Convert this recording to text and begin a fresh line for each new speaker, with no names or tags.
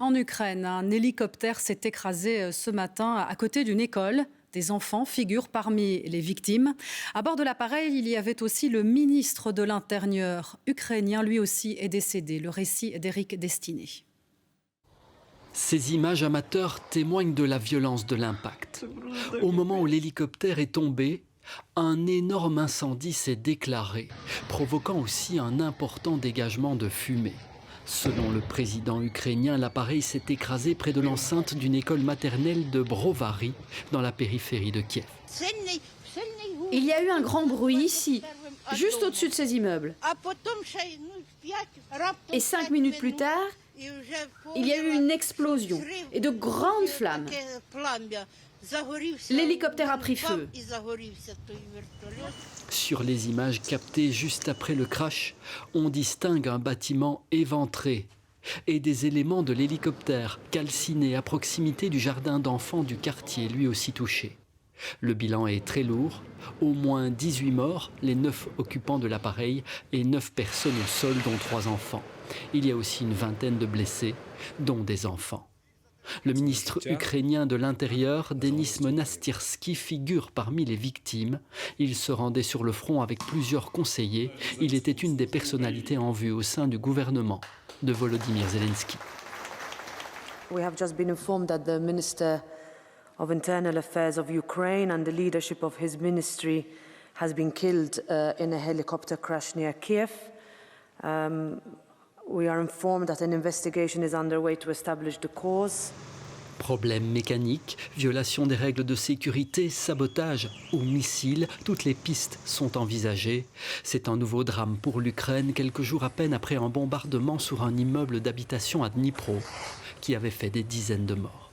En Ukraine, un hélicoptère s'est écrasé ce matin à côté d'une école. Des enfants figurent parmi les victimes. À bord de l'appareil, il y avait aussi le ministre de l'Intérieur ukrainien. Lui aussi est décédé. Le récit d'Éric Destiné.
Ces images amateurs témoignent de la violence de l'impact. Au moment où l'hélicoptère est tombé, un énorme incendie s'est déclaré, provoquant aussi un important dégagement de fumée. Selon le président ukrainien, l'appareil s'est écrasé près de l'enceinte d'une école maternelle de Brovary, dans la périphérie de Kiev.
Il y a eu un grand bruit ici, juste au-dessus de ces immeubles. Et 5 minutes plus tard, il y a eu une explosion et de grandes flammes. L'hélicoptère a pris feu.
Sur les images captées juste après le crash, on distingue un bâtiment éventré et des éléments de l'hélicoptère calcinés à proximité du jardin d'enfants du quartier, lui aussi touché. Le bilan est très lourd, au moins 18 morts, les 9 occupants de l'appareil et 9 personnes au sol, dont 3 enfants. Il y a aussi une vingtaine de blessés, dont des enfants. Le ministre ukrainien de l'Intérieur, Denis Monastirski, figure parmi les victimes. Il se rendait sur le front avec plusieurs conseillers. Il était une des personnalités en vue au sein du gouvernement de Volodymyr Zelensky.
We have just been informed that the Minister of Internal Affairs of Ukraine and the leadership of his ministry has been killed in a helicopter crash near Kiev. We are informed that an investigation is underway to establish the cause.
Problèmes mécaniques, violation des règles de sécurité, sabotage ou missiles, toutes les pistes sont envisagées. C'est un nouveau drame pour l'Ukraine, quelques jours à peine après un bombardement sur un immeuble d'habitation à Dnipro, qui avait fait des dizaines de morts.